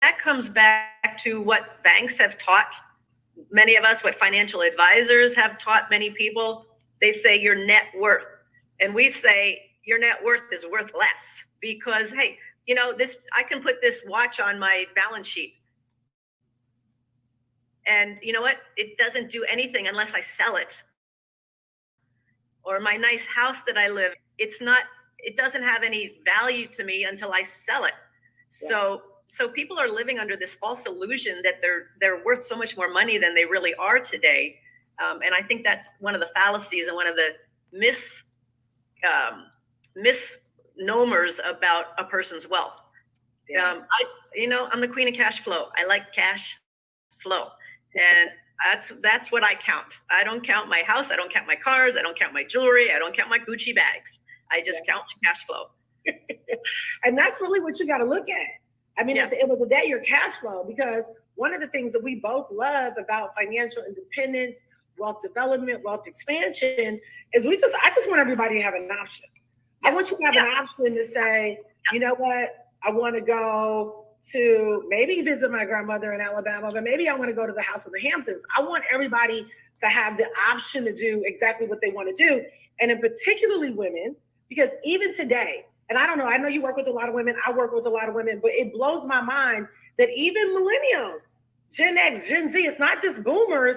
that comes back to what banks have taught many of us, what financial advisors have taught many people. They say your net worth. And we say your net worth is worth less because, hey, this, I can put this watch on my balance sheet. And you know what? It doesn't do anything unless I sell it. Or my nice house that I live, it doesn't have any value to me until I sell it. Yeah. So people are living under this false illusion that they're worth so much more money than they really are today. And I think that's one of the fallacies and one of the misnomers about a person's wealth. Yeah. I'm the queen of cash flow. I like cash flow. And that's what I count. I don't count my house. I don't count my cars. I don't count my jewelry. I don't count my Gucci bags. I just count my cash flow. And that's really what you got to look at. I mean, at the end of the day, your cash flow, because one of the things that we both love about financial independence, wealth development, wealth expansion is I just want everybody to have an option. I want you to have an option to say, you know what, I want to go to maybe visit my grandmother in Alabama, but maybe I want to go to the House of the Hamptons. I want everybody to have the option to do exactly what they want to do. And in particularly women, because even today, and I don't know, I know you work with a lot of women, I work with a lot of women, but it blows my mind that even millennials, Gen X, Gen Z, it's not just boomers,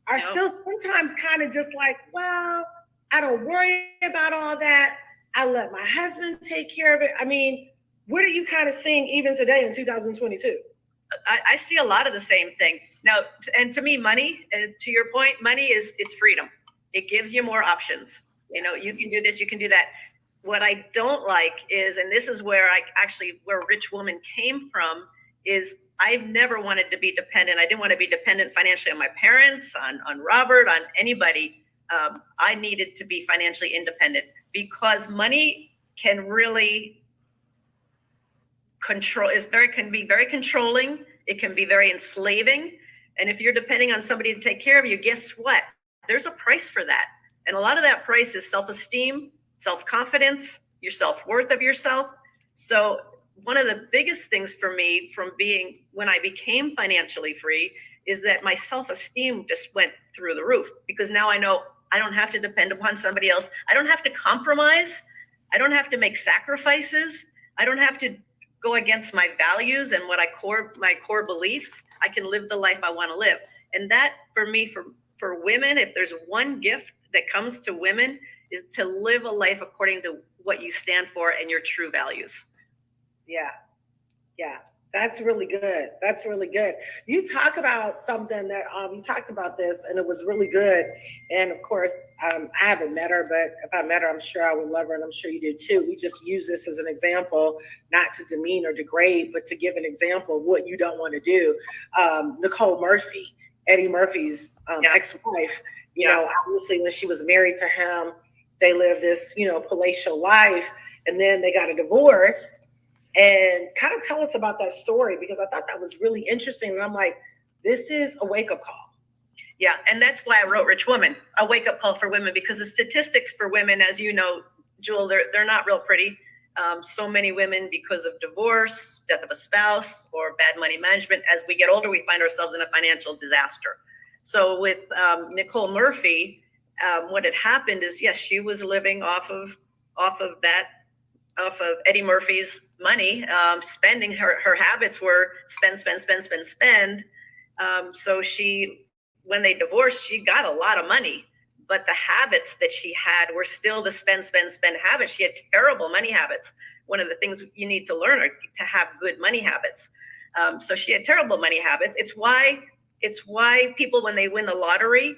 are still sometimes kind of just like, well, I don't worry about all that. I let my husband take care of it. I mean, what are you kind of seeing even today in 2022? I see a lot of the same thing. Now, and to me, money, to your point, money is freedom. It gives you more options. You can do this, you can do that. What I don't like is, and this is where where Rich Woman came from, is I've never wanted to be dependent. I didn't want to be dependent financially on my parents, on Robert, on anybody. I needed to be financially independent because money can really can be very controlling. It can be very enslaving. And if you're depending on somebody to take care of you, guess what? There's a price for that. And a lot of that price is self-esteem, self-confidence, your self-worth of yourself. So one of the biggest things for me when I became financially free is that my self-esteem just went through the roof, because now I know I don't have to depend upon somebody else. I don't have to compromise. I don't have to make sacrifices. I don't have to go against my values and my core beliefs. I can live the life I want to live. And that for me, for women, if there's one gift that comes to women, is to live a life according to what you stand for and your true values. Yeah. That's really good. That's really good. You talk about something that you talked about this, and it was really good. And of course, I haven't met her, but if I met her, I'm sure I would love her, and I'm sure you do too. We just use this as an example, not to demean or degrade, but to give an example of what you don't want to do. Nicole Murphy, Eddie Murphy's ex-wife, obviously when she was married to him, they lived this, palatial life, and then they got a divorce. And kind of tell us about that story, because I thought that was really interesting. And I'm like, this is a wake-up call. Yeah, and that's why I wrote Rich Woman, a wake-up call for women, because the statistics for women, as you know, Jewel, they're not real pretty. So many women, because of divorce, death of a spouse, or bad money management, as we get older, we find ourselves in a financial disaster. So with Nicole Murphy, what had happened is, yes, she was living off of Eddie Murphy's money, spending. Her habits were spend. So when they divorced, she got a lot of money, but the habits that she had were still the spend habits. She had terrible money habits. One of the things you need to learn are to have good money habits. So she had terrible money habits. It's why people, when they win the lottery,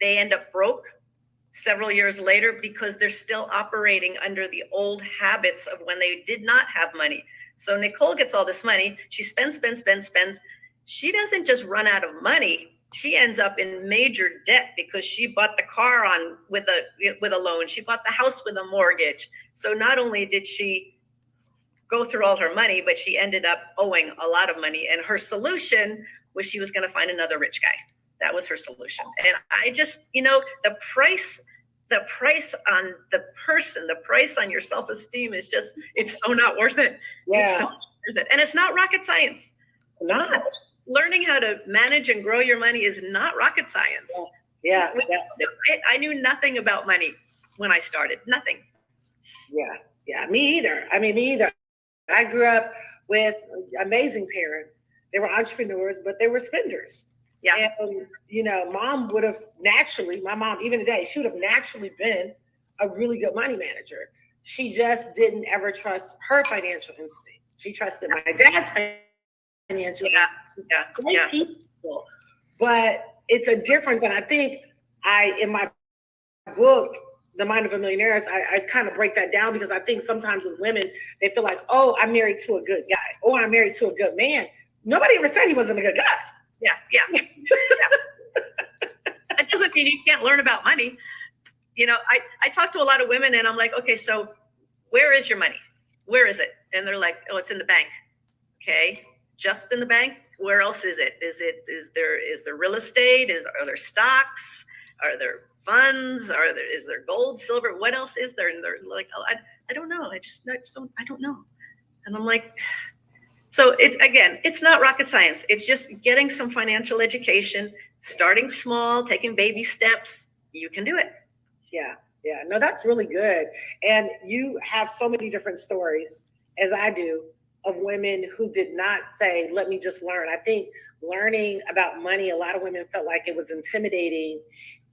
they end up broke several years later, because they're still operating under the old habits of when they did not have money. So Nicole gets all this money. She spends. She doesn't just run out of money. She ends up in major debt because she bought the car with a loan. She bought the house with a mortgage. So not only did she go through all her money, but she ended up owing a lot of money. And her solution was she was going to find another rich guy. That was her solution. And I just, the price on the person, the price on your self-esteem is just, it's so not worth it. Yeah. It's so not worth it. And it's not rocket science. Not. Learning how to manage and grow your money is not rocket science. Yeah. I knew nothing about money when I started. Nothing. Yeah. Me either. Me either. I grew up with amazing parents. They were entrepreneurs, but they were spenders. Yeah. And, mom would have naturally, my mom, even today, she would have naturally been a really good money manager. She just didn't ever trust her financial instinct. She trusted my dad's financial instinct. Great people. But it's a difference. And I think in my book, The Mind of a Millionaire, I kind of break that down, because I think sometimes with women, they feel like, oh, I'm married to a good guy. Oh, I'm married to a good man. Nobody ever said he wasn't a good guy. Yeah. That doesn't mean you can't learn about money. I talk to a lot of women and I'm like, okay, so where is your money? Where is it? And they're like, oh, it's in the bank. Okay, just in the bank? Where else is it? Is there real estate? Are there stocks? Are there funds? Is there gold, silver? What else is there? And they're like, oh, I don't know. I don't know. And I'm like, so it's not rocket science. It's just getting some financial education, starting small, taking baby steps. You can do it. Yeah. No, that's really good. And you have so many different stories, as I do, of women who did not say, let me just learn. I think learning about money, a lot of women felt like it was intimidating,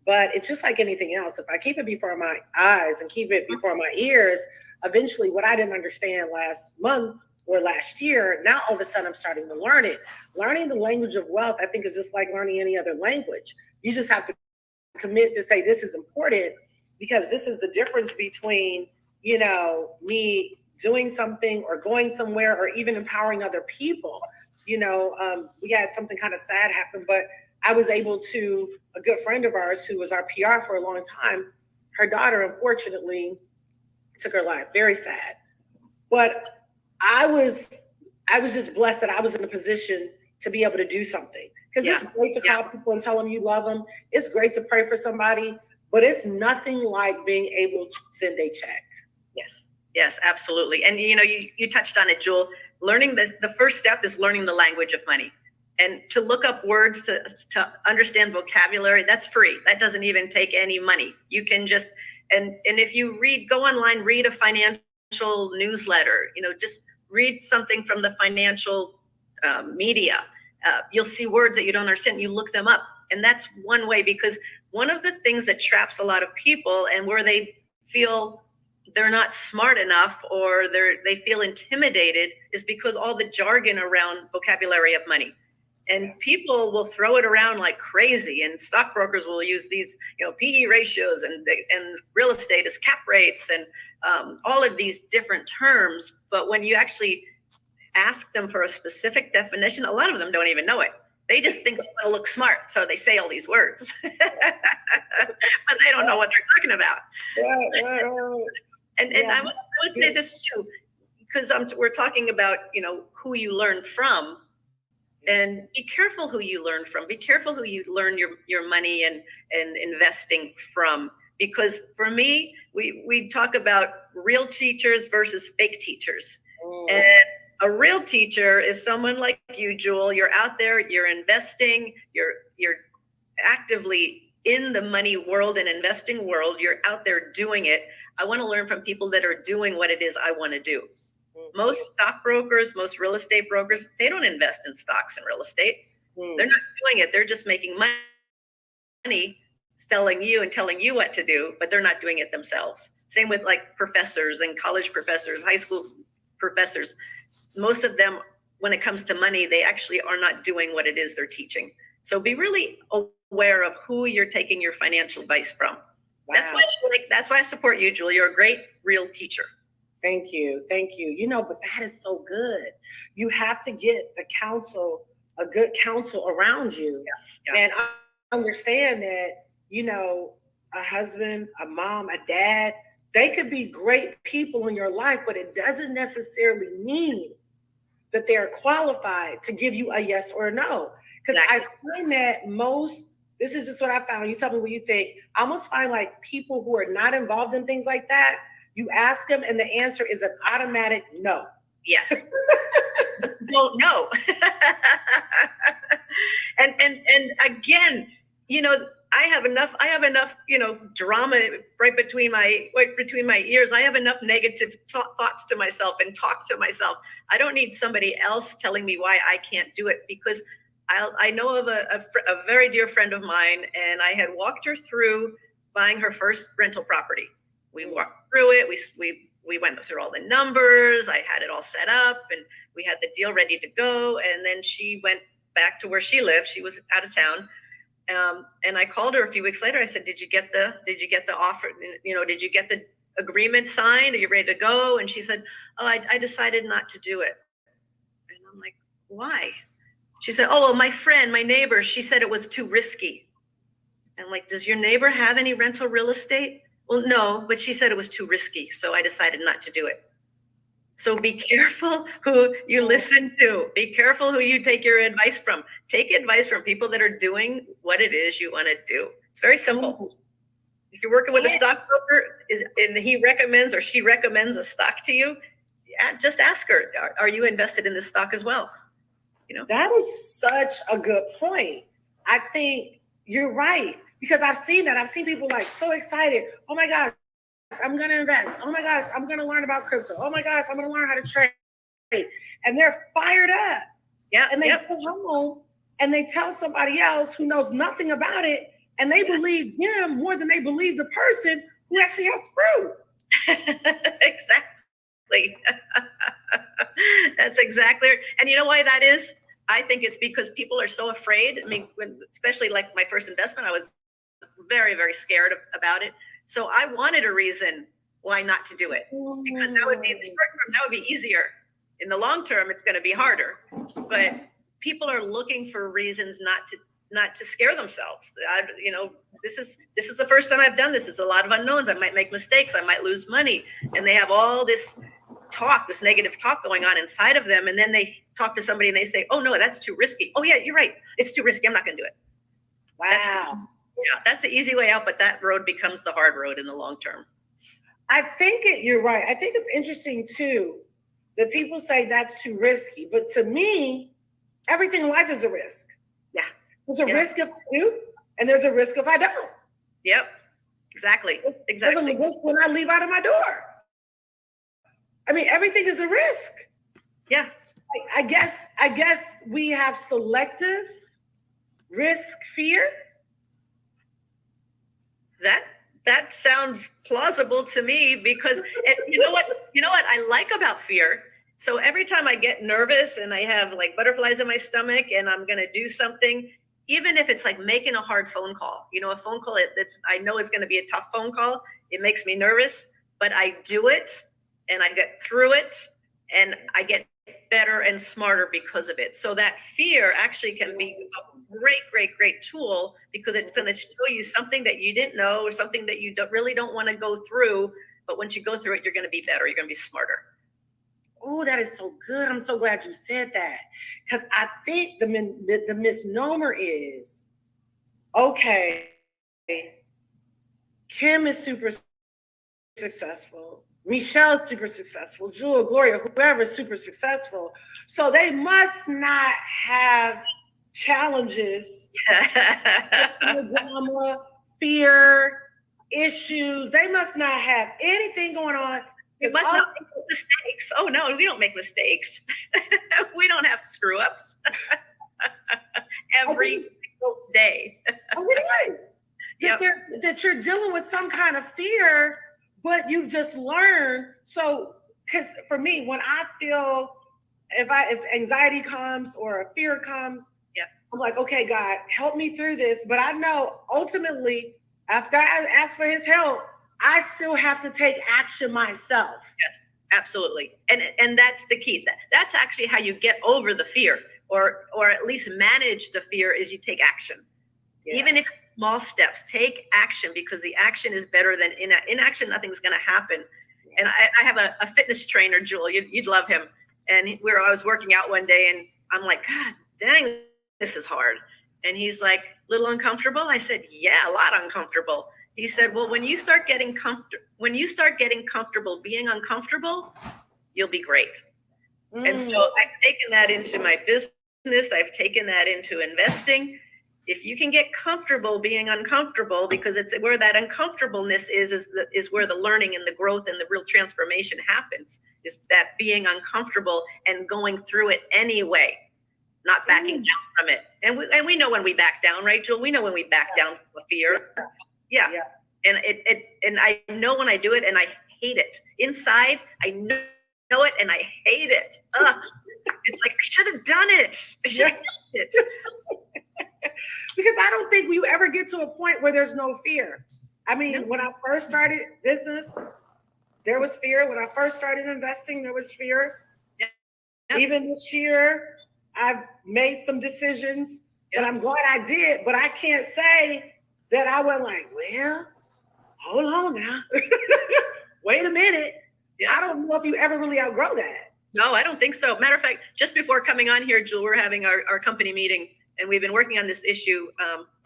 but it's just like anything else. If I keep it before my eyes and keep it before my ears, eventually what I didn't understand last month or last year, now all of a sudden I'm starting to learn it. Learning the language of wealth, I think, is just like learning any other language. You just have to commit to say, this is important, because this is the difference between, me doing something or going somewhere or even empowering other people. We had something kind of sad happen, but I was able to, a good friend of ours who was our PR for a long time, her daughter, unfortunately, took her life. Very sad. But I was just blessed that I was in a position to be able to do something. Because it's great to call people and tell them you love them. It's great to pray for somebody, but it's nothing like being able to send a check. Yes, absolutely. And you touched on it, Jewel. Learning the first step is learning the language of money. And to look up words, to understand vocabulary, that's free. That doesn't even take any money. You can just, and if you go online, read a financial newsletter, just read something from the financial media. You'll see words that you don't understand. You look them up. And that's one way, because one of the things that traps a lot of people, and where they feel they're not smart enough or they feel intimidated, is because all the jargon around vocabulary of money. And people will throw it around like crazy, and stockbrokers will use these, PE ratios and real estate is cap rates and all of these different terms. But when you actually ask them for a specific definition, a lot of them don't even know it. They just think it'll look smart, so they say all these words, but they don't know what they're talking about. And I would say this too, because we're talking about who you learn from. And be careful who you learn from. Be careful who you learn your money and investing from. Because for me, we talk about real teachers versus fake teachers. And a real teacher is someone like you, Jewel. You're out there, you're investing, you're actively in the money world and investing world. You're out there doing it. I want to learn from people that are doing what it is I want to do. Most stockbrokers, most real estate brokers, they don't invest in stocks and real estate. They're not doing it. They're just making money selling you and telling you what to do, but they're not doing it themselves. Same with like professors and college professors, high school professors. Most of them, when it comes to money, they actually are not doing what it is they're teaching. So be really aware of who you're taking your financial advice from. Wow. That's why I support you, Julie. You're a great real teacher. Thank you. But that is so good. You have to get a good counsel around you. Yeah. And I understand that, a husband, a mom, a dad, they could be great people in your life, but it doesn't necessarily mean that they're qualified to give you a yes or a no. Because I find that this is just what I found. You tell me what you think. I almost find like people who are not involved in things like that, you ask them and the answer is an automatic no. Yes. Well, no. I have enough, drama right between my ears. I have enough negative thoughts to myself and talk to myself. I don't need somebody else telling me why I can't do it, because I know of a very dear friend of mine, and I had walked her through buying her first rental property. We walked through it. We went through all the numbers. I had it all set up, and we had the deal ready to go. And then she went back to where she lived. She was out of town. And I called her a few weeks later. I said, did you get the offer? Did you get the agreement signed? Are you ready to go? And she said, oh, I decided not to do it. And I'm like, why? She said, oh, well, my neighbor, she said it was too risky. And I'm like, does your neighbor have any rental real estate? Well, no, but she said it was too risky. So I decided not to do it. So be careful who you listen to. Be careful who you take your advice from. Take advice from people that are doing what it is you want to do. It's very simple. If you're working with a stockbroker and he recommends or she recommends a stock to you, just ask her, are you invested in this stock as well? That is such a good point. I think you're right, because I've seen that. I've seen people like so excited. Oh my gosh, I'm going to invest. Oh my gosh, I'm going to learn about crypto. Oh my gosh, I'm going to learn how to trade. And they're fired up. Yeah. And they go home and they tell somebody else who knows nothing about it, and they believe them more than they believe the person who actually has fruit. Exactly. That's exactly. And you know why that is? I think it's because people are so afraid. I mean, especially like my first investment, I was very, very scared about it. So I wanted a reason why not to do it, because that would be, in the short term, that would be easier. In the long term, it's going to be harder. But people are looking for reasons not to scare themselves. This is the first time I've done this. It's a lot of unknowns. I might make mistakes. I might lose money. And they have all this negative talk going on inside of them. And then they talk to somebody and they say, oh no, that's too risky. Oh yeah, you're right. It's too risky. I'm not going to do it. Wow. That's the easy way out, but that road becomes the hard road in the long term. You're right. I think it's interesting too that people say that's too risky, but to me, everything in life is a risk. Yeah. There's a risk if I do, and there's a risk if I don't. Yep. Exactly. There's a risk when I leave out of my door. I mean, everything is a risk. Yeah. I guess we have selective risk fear. That sounds plausible to me, because you know what I like about fear. So every time I get nervous and I have like butterflies in my stomach and I'm going to do something, even if it's like making a hard phone call, a phone call I know is going to be a tough phone call. It makes me nervous, but I do it and I get through it and I get better and smarter because of it. So that fear actually can be a great tool, because it's going to show you something that you didn't know, or something that you really don't want to go through. But once you go through it, you're going to be better. You're going to be smarter. Oh, that is so good. I'm so glad you said that, because I think the misnomer is, okay, Kim is super successful. Michelle's super successful. Jewel, Gloria, whoever is super successful. So they must not have challenges, drama, fear, issues. They must not have anything going on. It must not make mistakes. Oh no, we don't make mistakes. We don't have screw ups every single day. Yep. That you're dealing with some kind of fear, but you just learn. So, because for me, when I feel, if anxiety comes or a fear comes, I'm like, okay, God, help me through this. But I know ultimately, after I ask for his help, I still have to take action myself. Yes, absolutely. And that's the key. That's actually how you get over the fear, or at least manage the fear, is you take action. Yeah. Even if it's small steps, take action, because the action is better than inaction. Nothing's going to happen. And I have a fitness trainer, Jewel, you'd love him. And I was working out one day and I'm like, God dang, this is hard. And he's like, a little uncomfortable? I said, yeah, a lot uncomfortable. He said, well, when you start getting comfortable being uncomfortable, you'll be great. And so I've taken that into my business. I've taken that into investing. if you can get comfortable being uncomfortable, because it's where that uncomfortableness is where the learning and the growth and the real transformation happens, is that being uncomfortable and going through it anyway, not backing down from it. And we know when we back down, right, Jewel? We know when we back down from fear. Yeah. And and I know when I do it, and I hate it. Inside, I know it, and I hate it. Ugh. It's like, I should have done it. I should have done it. Because I don't think we ever get to a point where there's no fear. I mean, when I first started business, there was fear. When I first started investing, there was fear. Yeah. Even this year, I've made some decisions that I'm glad I did, but I can't say that I went like, well, hold on now. Wait a minute. Yeah. I don't know if you ever really outgrow that. No, I don't think so. Matter of fact, just before coming on here, Jewel, we're having our company meeting, and we've been working on this issue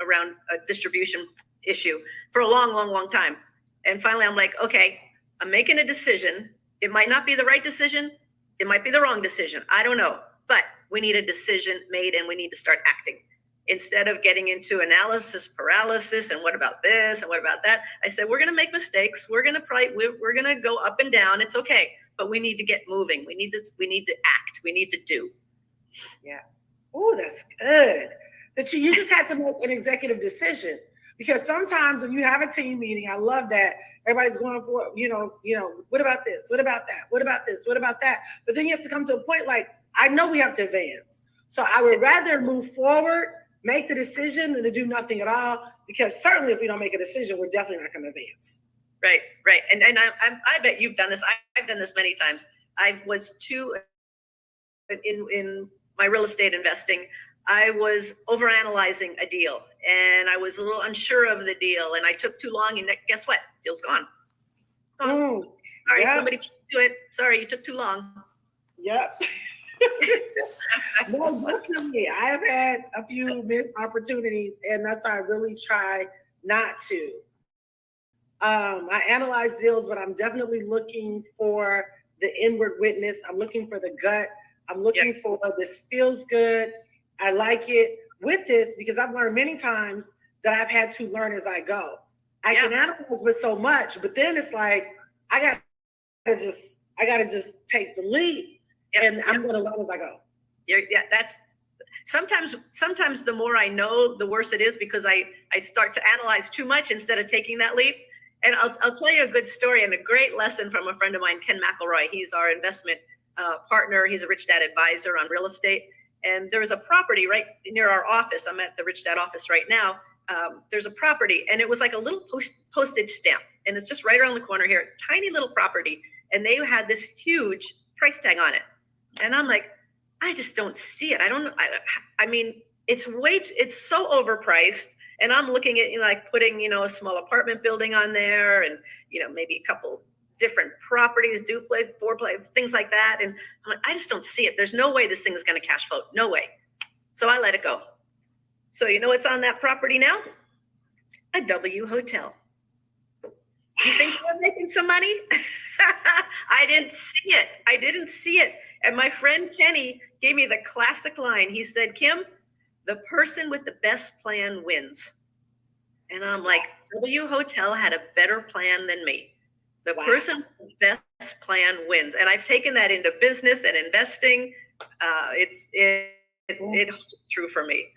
around a distribution issue for a long time. And finally, I'm like, okay, I'm making a decision. It might not be the right decision. It might be the wrong decision. I don't know. But we need a decision made, and we need to start acting. Instead of getting into analysis paralysis and what about this and what about that, I said, we're going to make mistakes. We're going to go up and down. It's okay. But we need to get moving. We need to act. We need to do. Yeah. Oh, that's good. That you just had to make an executive decision, because sometimes when you have a team meeting, I love that everybody's going for, what about this? What about that? What about this? What about that? But then you have to come to a point like, I know we have to advance. So I would rather move forward, make the decision, than to do nothing at all, because certainly if we don't make a decision, we're definitely not going to advance. Right. And I bet you've done this. I've done this many times. I was in my real estate investing, I was overanalyzing a deal, and I was a little unsure of the deal, and I took too long, and guess what? Deal's gone. Oh, sorry, somebody do it. Sorry, you took too long. Yep. No, definitely. I have had a few missed opportunities, and that's why I really try not to. I analyze deals, but I'm definitely looking for the inward witness. I'm looking for the gut. I'm looking for this feels good. I like it with this, because I've learned many times that I've had to learn as I go. I can analyze with so much, but then it's like, I gotta just take the lead, and I'm going to learn as I go. That's sometimes the more I know, the worse it is, because I start to analyze too much instead of taking that leap. And I'll tell you a good story and a great lesson from a friend of mine, Ken McElroy. He's our investment partner. He's a Rich Dad advisor on real estate. And there was a property right near our office. I'm at the Rich Dad office right now. There's a property, and it was like a little postage stamp, and it's just right around the corner here, tiny little property. And they had this huge price tag on it. And I'm like, I just don't see it. I don't know. I mean, it's so overpriced. And I'm looking at, like putting, a small apartment building on there, and, maybe a couple different properties, duplex, fourplex, things like that. And I'm like, I just don't see it. There's no way this thing is going to cash flow. No way. So I let it go. So you know what's on that property now? A W hotel. You think we're making some money? I didn't see it. And my friend Kenny gave me the classic line. He said, Kim, the person with the best plan wins. And I'm like, W Hotel had a better plan than me. The person with the best plan wins. And I've taken that into business and investing. It holds true for me.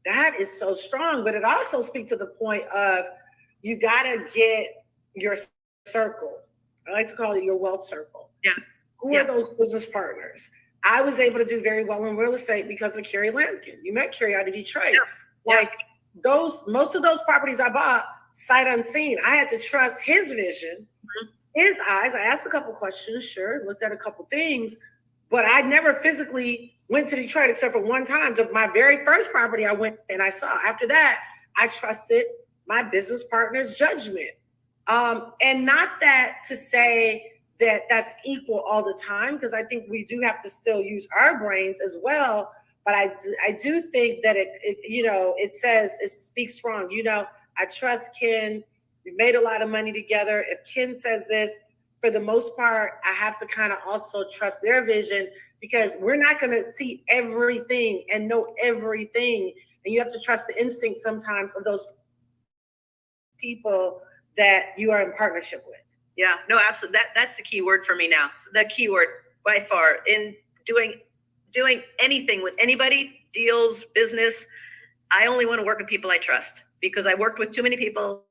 That is so strong, but it also speaks to the point of, you got to get your circle. I like to call it your wealth circle. Yeah. Who are those business partners? I was able to do very well in real estate because of Kerry Lampkin. You met Kerry out of Detroit. Yeah. Like most of those properties I bought, sight unseen. I had to trust his vision, his eyes. I asked a couple questions, sure, looked at a couple things, but I never physically went to Detroit except for one time. To my very first property I went and I saw. After that, I trusted my business partner's judgment. And not that to say that that's equal all the time, because I think we do have to still use our brains as well. But I do think that it speaks strong. I trust Ken. We made a lot of money together. If Ken says this, for the most part, I have to kind of also trust their vision, because we're not going to see everything and know everything and you have to trust the instinct sometimes of those people that you are in partnership with. Yeah, no, absolutely. That's the key word for me now. The key word by far in doing anything with anybody, deals, business. I only want to work with people I trust, because I worked with too many people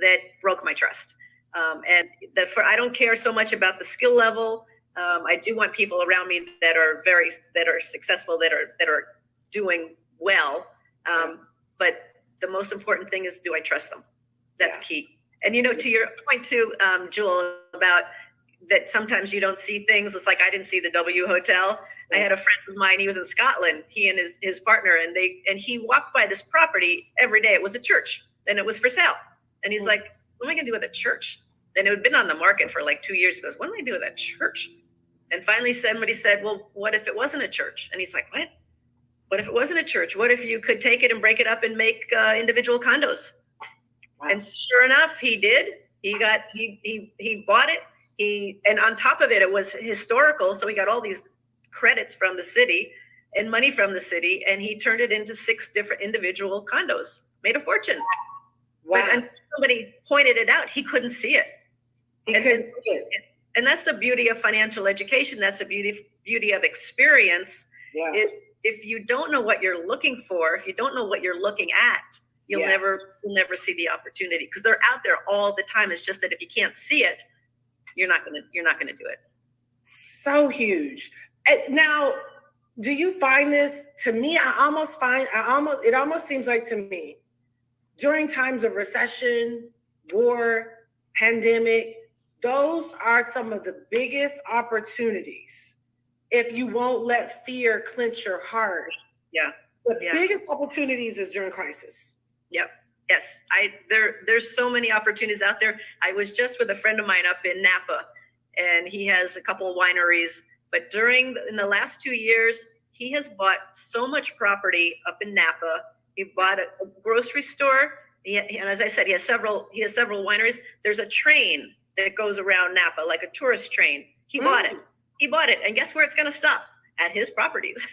that broke my trust. I don't care so much about the skill level. I do want people around me that are successful, that are doing well. But the most important thing is, do I trust them? That's key. And to your point too, Jewel, about that sometimes you don't see things. It's like I didn't see the W Hotel. I had a friend of mine, he was in Scotland, he and his partner, and he walked by this property every day. It was a church and it was for sale. And he's like, what am I gonna do with a church? And it had been on the market for like 2 years. He goes, what am I gonna do with a church? And finally somebody said, well, what if it wasn't a church? And he's like, what? What if it wasn't a church? What if you could take it and break it up and make individual condos? Wow. And sure enough, he did. He bought it. And on top of it, it was historical. So he got all these credits from the city and money from the city, and he turned it into 6 different individual condos, made a fortune. Wow. But until somebody pointed it out, he couldn't see it. And that's the beauty of financial education. That's the beauty of experience. Yeah. Is if you don't know what you're looking for, if you don't know what you're looking at, you'll never see the opportunity, because they're out there all the time. It's just that if you can't see it, you're not gonna do it. So huge. Now, do you find this? To me, it almost seems like, to me, during times of recession, war, pandemic, those are some of the biggest opportunities if you won't let fear clench your heart. Yeah. The biggest opportunities is during crisis. Yep. Yes. There's so many opportunities out there. I was just with a friend of mine up in Napa, and he has a couple of wineries, but in the last 2 years, he has bought so much property up in Napa. He bought a grocery store. And as I said, he has several wineries. There's a train that goes around Napa, like a tourist train. He bought it. And guess where it's going to stop? At his properties.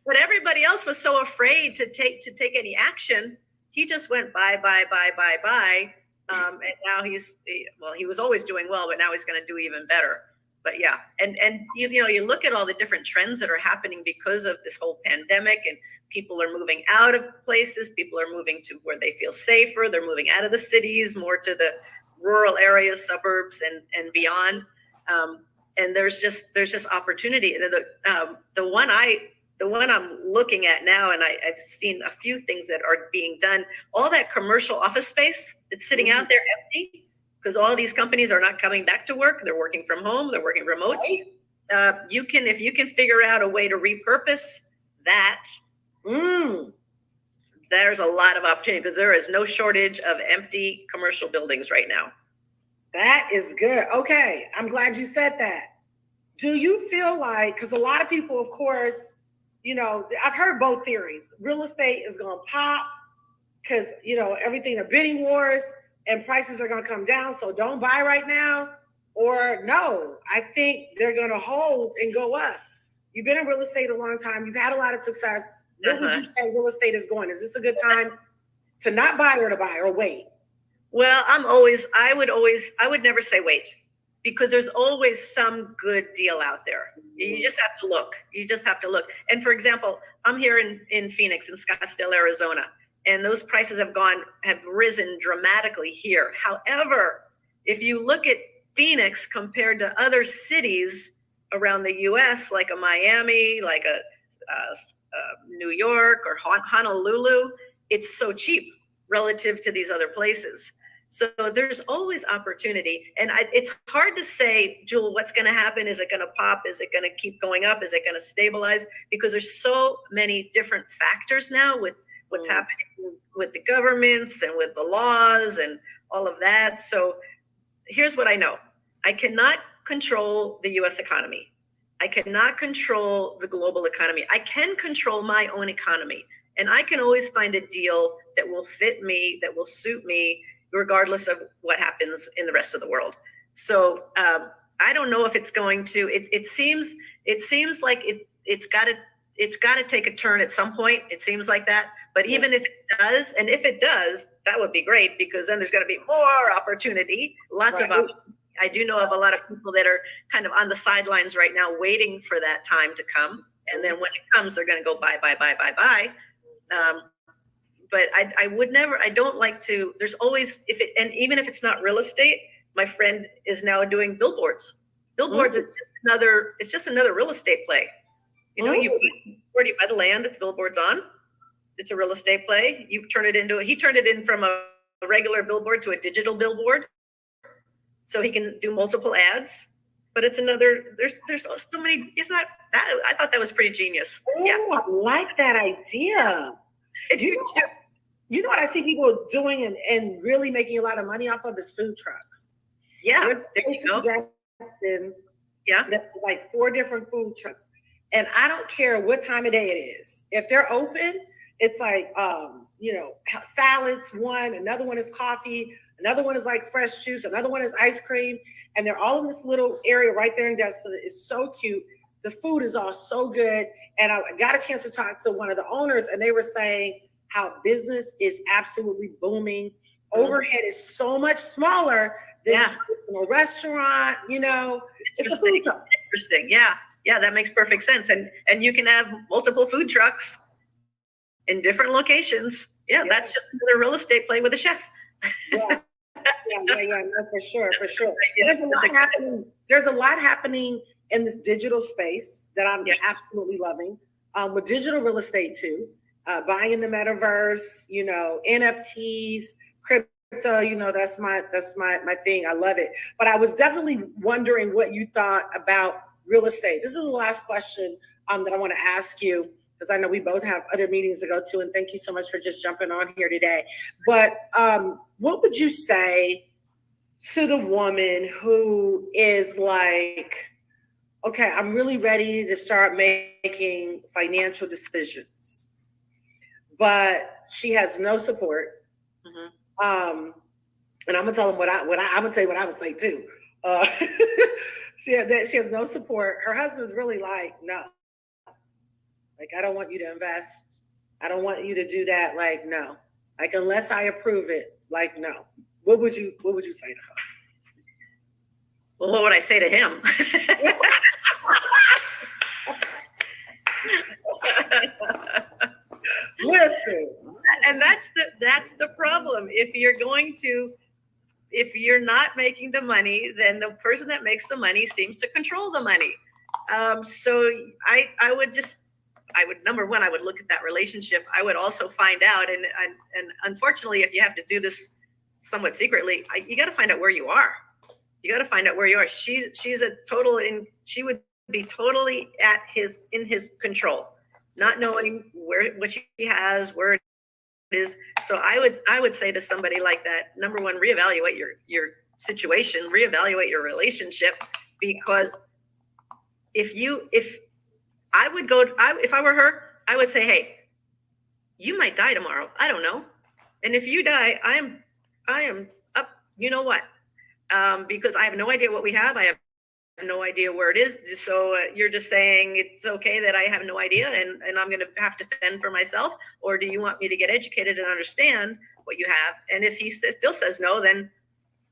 But everybody else was so afraid to take any action. He just went buy. And now he was always doing well, but now he's going to do even better. But yeah, and you look at all the different trends that are happening because of this whole pandemic, and people are moving out of places. People are moving to where they feel safer. They're moving out of the cities, more to the rural areas, suburbs, and beyond. And there's just opportunity. The one I'm looking at now, and I've seen a few things that are being done. All that commercial office space that's sitting out there empty, because all these companies are not coming back to work. They're working from home. They're working remote. Right. If you can figure out a way to repurpose that, there's a lot of opportunity, because there is no shortage of empty commercial buildings right now. That is good. Okay. I'm glad you said that. Do you feel like, because a lot of people, of course, I've heard both theories. Real estate is going to pop because, everything, the bidding wars, and prices are going to come down. So don't buy right now. Or no, I think they're going to hold and go up. You've been in real estate a long time. You've had a lot of success. What would you say real estate is going? Is this a good time to not buy or to buy or wait? Well, I would never say wait, because there's always some good deal out there. You just have to look. And for example, I'm here in Phoenix, in Scottsdale, Arizona, and those prices have risen dramatically here. However, if you look at Phoenix compared to other cities around the U.S., like a Miami, like a New York or Honolulu, it's so cheap relative to these other places. So there's always opportunity. And it's hard to say, Jewel, what's going to happen? Is it going to pop? Is it going to keep going up? Is it going to stabilize? Because there's so many different factors now with what's happening with the governments and with the laws and all of that. So here's what I know. I cannot control the U.S. economy. I cannot control the global economy. I can control my own economy. And I can always find a deal that will fit me, that will suit me, regardless of what happens in the rest of the world. So I don't know if it's going to. It seems like it's got to it's got to take a turn at some point. It seems like that. But even if it does, and if it does, that would be great, because then there's going to be more opportunity. Lots of I do know of a lot of people that are kind of on the sidelines right now, waiting for that time to come. And then when it comes, they're going to go buy. But I would never, I don't like to, there's always, and even if it's not real estate, my friend is now doing billboards. Billboards is it's just another real estate play. You know, where do you buy the land that the billboard's on? It's a real estate play. He turned it in from a regular billboard to a digital billboard, so he can do multiple ads. But it's another, there's so many, it's not that, I thought that was pretty genius. Oh, yeah. I like that idea. You know what I see people doing and really making a lot of money off of is food trucks. Yeah, there you go. That's like 4 different food trucks. And I don't care what time of day it is. If they're open, it's like, salads, one, another one is coffee, another one is like fresh juice, another one is ice cream. And they're all in this little area right there in Destin. It's so cute. The food is all so good. And I got a chance to talk to one of the owners, and they were saying how business is absolutely booming. Overhead is so much smaller than a restaurant, It's a food truck. Interesting. Yeah, that makes perfect sense. And you can have multiple food trucks in different locations. Yeah, that's just another real estate play with a chef. Yeah, no, for sure. There's a lot happening in this digital space that I'm absolutely loving. With digital real estate too, buying in the metaverse, NFTs, crypto, that's my thing. I love it. But I was definitely wondering what you thought about real estate. This is the last question that I want to ask you, because I know we both have other meetings to go to, and thank you so much for just jumping on here today. But what would you say to the woman who is like, okay, I'm really ready to start making financial decisions, but she has no support? And I'm gonna tell them I'm gonna tell you what I would say too. She has no support. Her husband's really like, no. Like, I don't want you to invest. I don't want you to do that. Like, no. Like, unless I approve it. Like, no. What would you say to her? Well, what would I say to him? Listen. And that's the problem. If you're not making the money, then the person that makes the money seems to control the money. So I would number one, I would look at that relationship. I would also find out, and unfortunately, if you have to do this somewhat secretly, you got to find out where you are. You got to find out where you are. She would be totally in his control, not knowing what she has, where it is. So I would say to somebody like that, number one, reevaluate your situation, reevaluate your relationship, because if I were her, I would say, hey, you might die tomorrow. I don't know. And if you die, I am up, you know what? Because I have no idea what we have. I have no idea where it is. So you're just saying it's okay that I have no idea and I'm going to have to fend for myself? Or do you want me to get educated and understand what you have? And if he still says no, then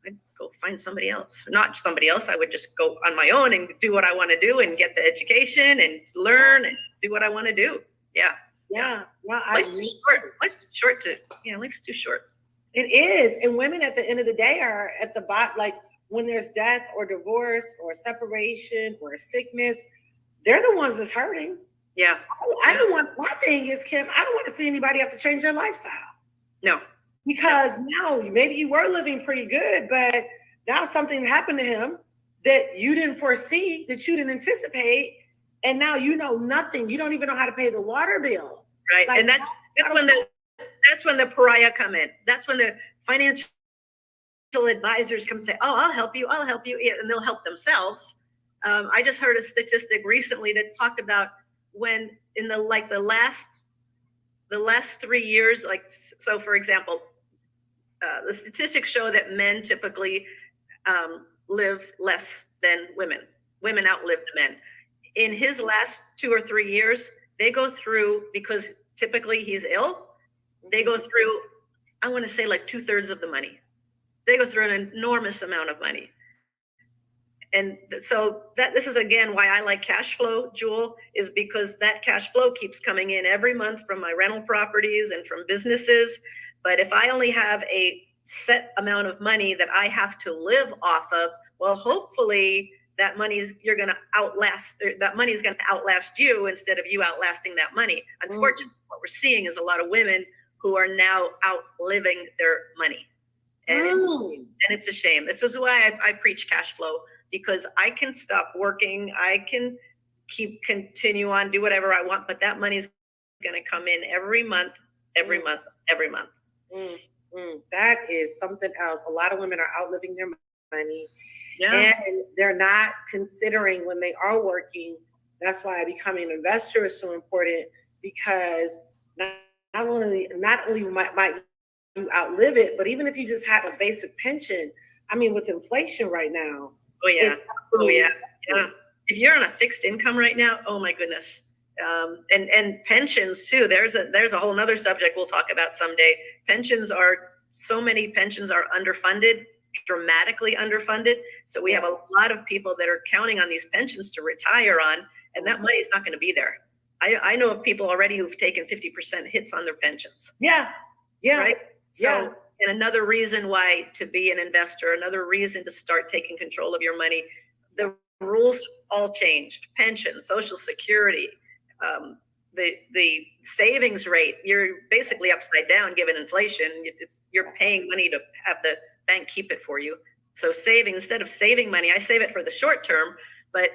I'd go find somebody else. Not somebody else. I would just go on my own and do what I want to do and get the education and learn and do what I want to do. Yeah. Life's too short. Life's too short. It is. And women at the end of the day are at the bottom. Like, when there's death or divorce or separation or sickness, they're the ones that's hurting. Yeah. I don't want, my thing is, Kim, I don't want to see anybody have to change their lifestyle. No. Because now maybe you were living pretty good, but now something happened to him that you didn't foresee, that you didn't anticipate. And now you know nothing. You don't even know how to pay the water bill. Right. Like, and that's when the pariah come in. That's when the financial advisors come say, oh, I'll help you. Yeah, and they'll help themselves. I just heard a statistic recently that's talked about when in the last 3 years, so for example, the statistics show that men typically live less than women. Women outlive the men. In his last 2 or 3 years, they go through, because typically he's ill, they go through, I want to say like 2/3 of the money. They go through an enormous amount of money. And so this is again why I like cash flow, Jewel, is because that cash flow keeps coming in every month from my rental properties and from businesses. But if I only have a set amount of money that I have to live off of, well, hopefully that money's going to outlast you instead of you outlasting that money. Unfortunately, what we're seeing is a lot of women who are now outliving their money. And it's a shame. This is why I preach cash flow, because I can stop working. I can continue on, do whatever I want, but that money is going to come in every month. That is something else. A lot of women are outliving their money. Yeah. And they're not considering when they are working. That's why becoming an investor is so important, because not only might you outlive it, but even if you just have a basic pension, I mean, with inflation right now. Oh yeah. Yeah. If you're on a fixed income right now, oh my goodness. And pensions too. There's a whole nother subject we'll talk about someday. So many pensions are underfunded, dramatically underfunded. So we have a lot of people that are counting on these pensions to retire on, and that money is not going to be there. I know of people already who've taken 50% hits on their pensions. Yeah. Right. So, and another reason why to be an investor, another reason to start taking control of your money, the rules all changed. Pension, Social Security, the savings rate, you're basically upside down given inflation. You're paying money to have the bank keep it for you. So instead of saving money, I save it for the short term, but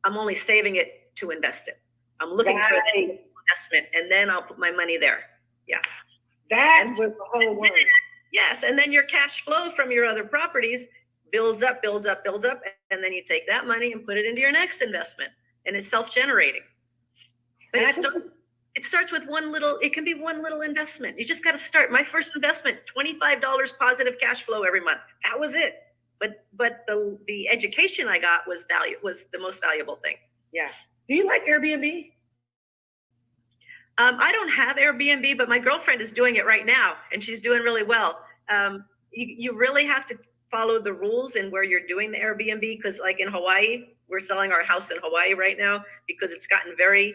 I'm only saving it to invest it. I'm looking for the investment, and then I'll put my money there. Yeah. That was the whole word. Yes. And then your cash flow from your other properties builds up. And then you take that money and put it into your next investment, and it's self-generating. But it starts with it can be one little investment. You just got to start. My first investment, $25 positive cash flow every month. That was it. But the education I got was the most valuable thing. Yeah. Do you like Airbnb? I don't have Airbnb, but my girlfriend is doing it right now, and she's doing really well. You really have to follow the rules in where you're doing the Airbnb, because like in Hawaii, we're selling our house in Hawaii right now because it's gotten very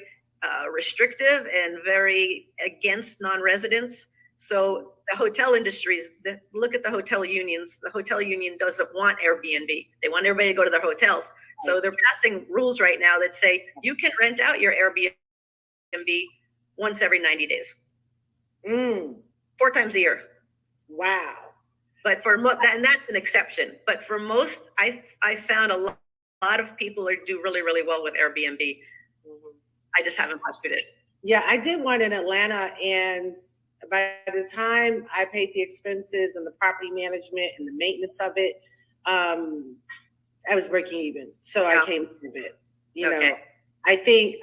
restrictive and very against non-residents. So the hotel industries, look at the hotel unions. The hotel union doesn't want Airbnb. They want everybody to go to their hotels. So they're passing rules right now that say you can rent out your Airbnb once every 90 days. 4 times a year. Wow. But and that's an exception. But for most, I found a lot of people do really, really well with Airbnb. I just haven't mastered it. Yeah, I did one in Atlanta, and by the time I paid the expenses and the property management and the maintenance of it, I was breaking even. So I came through it. You know, I think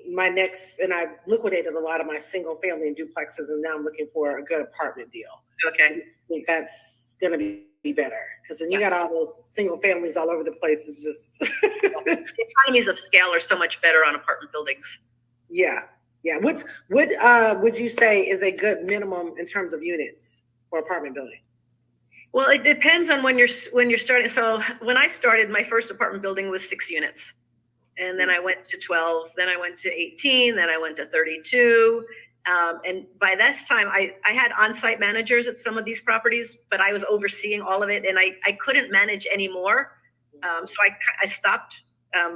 my next, and I liquidated a lot of my single family and duplexes, and now I'm looking for a good apartment deal. Okay. I think that's going to be better, because then you got all those single families all over the place. It's just the economies of scale are so much better on apartment buildings. Yeah. What would you say is a good minimum in terms of units for apartment building? Well, it depends on when you're starting. So when I started, my first apartment building was 6 units. And then I went to 12, then I went to 18, then I went to 32. And by this time, I had on-site managers at some of these properties, but I was overseeing all of it, and I couldn't manage anymore. So I stopped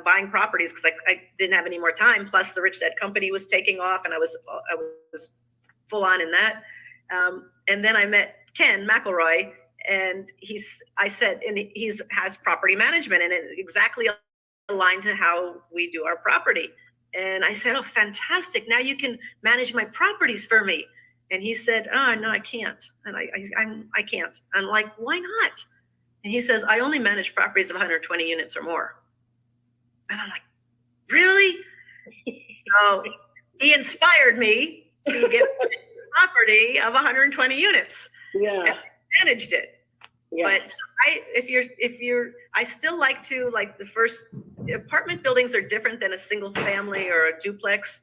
buying properties because I didn't have any more time. Plus, the Rich Dad Company was taking off, and I was full on in that. And then I met Ken McElroy, and he has property management, and it exactly aligned to how we do our property. And I said, oh, fantastic. Now you can manage my properties for me. And he said, oh, no, I can't. And I can't. I'm like, why not? And he says, I only manage properties of 120 units or more. And I'm like, really? So he inspired me to get a property of 120 units. Yeah. And I managed it. Yeah. But I still like the first apartment buildings are different than a single family or a duplex.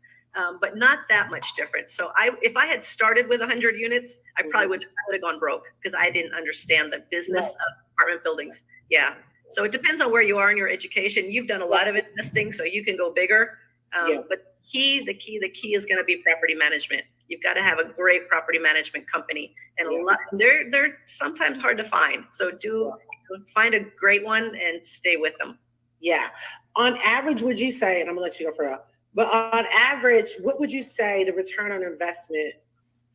but not that much different. So if I had started with 100 units, I probably would have gone broke because I didn't understand the business of apartment buildings. Yeah. So it depends on where you are in your education. You've done a lot of investing, so you can go bigger. But the key is going to be property management. You've got to have a great property management company, and they're sometimes hard to find. So find a great one and stay with them. Yeah. On average, would you say, and I'm gonna let you go for real, but on average, what would you say the return on investment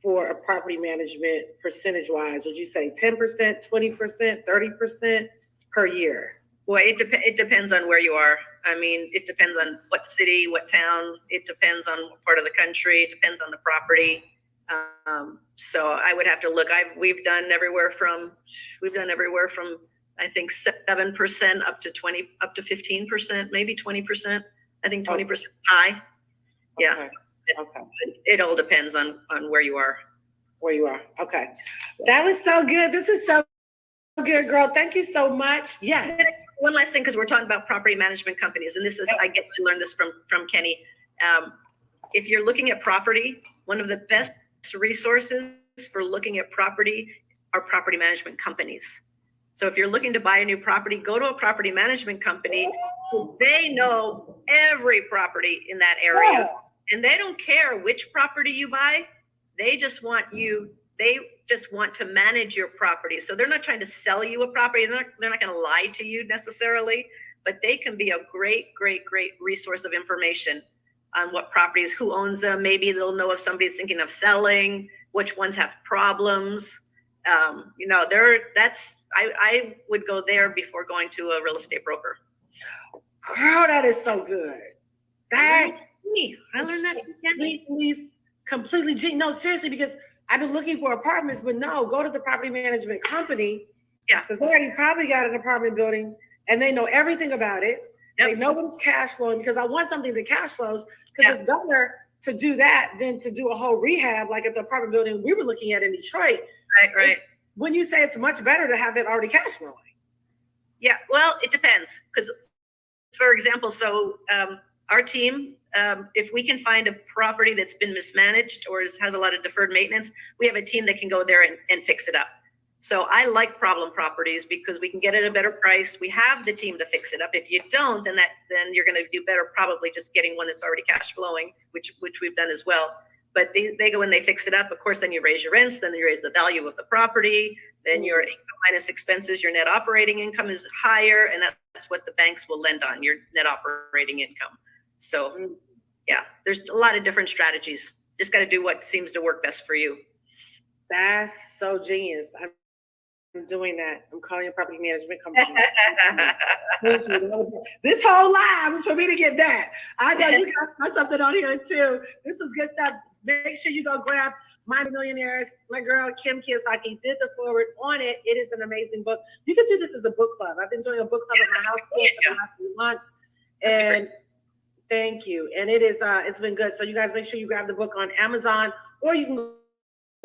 for a property management percentage wise? Would you say 10%, 20%, 30% per year? Well, it depends on where you are. I mean, it depends on what city, what town. It depends on what part of the country. It depends on the property. So I would have to look. We've done everywhere from I think 7% up to 15%, maybe 20%. I think 20% high. Yeah. Okay. It all depends on where you are. Where you are. Okay. That was so good. This is so good, girl. Thank you so much. Yeah. One last thing, because we're talking about property management companies, and this is I learned this from Kenny. If you're looking at property, one of the best resources for looking at property are property management companies. So if you're looking to buy a new property, go to a property management company. They know every property in that area, and they don't care which property you buy. They just want to manage your property. So they're not trying to sell you a property. They're not going to lie to you necessarily, but they can be a great resource of information on what properties, who owns them. Maybe they'll know if somebody's thinking of selling, which ones have problems. I would go there before going to a real estate broker. Girl, that is so good. I learned that. Completely. No, seriously, because I've been looking for apartments, but no, go to the property management company. Yeah. Because they already probably got an apartment building and they know everything about it. Yep. They know what it's cash flowing, because I want something that cash flows, because it's better to do that than to do a whole rehab like at the apartment building we were looking at in Detroit. Right. When you say it's much better to have it already cash flowing. Yeah, well, it depends. Because, for example, our team, if we can find a property that's been mismanaged or has a lot of deferred maintenance, we have a team that can go there and fix it up. So I like problem properties because we can get it at a better price. We have the team to fix it up. If you don't, then you're going to do better probably just getting one that's already cash flowing, which we've done as well. But they go and they fix it up. Of course, then you raise your rents, then you raise the value of the property, then your income minus expenses, your net operating income is higher, and that's what the banks will lend on, your net operating income. So yeah, there's a lot of different strategies. Just got to do what seems to work best for you. That's so genius. I'm doing that. I'm calling a property management company. Thank you. This whole live is for me to get that. I know you guys got something on here too. This is good stuff. Make sure you go grab My Millionaires. My girl Kim Kiyosaki did the forward on it. It is an amazing book. You can do this as a book club. I've been doing a book club at my house for the last few months, and thank you. And it is it's been good. So you guys make sure you grab the book on Amazon, or you can go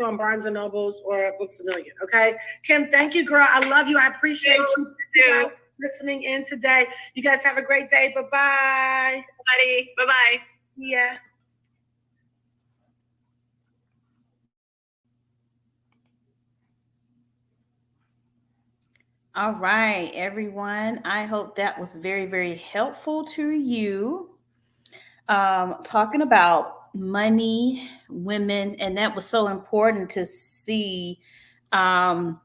on Barnes and Nobles or Books A Million. Okay, Kim, thank you, girl. I love you. I appreciate you guys listening in today. You guys have a great day. Bye-bye. Bye-bye. Yeah. All right, everyone. I hope that was very, very helpful to you. Talking about money, women, and that was so important to see. Kim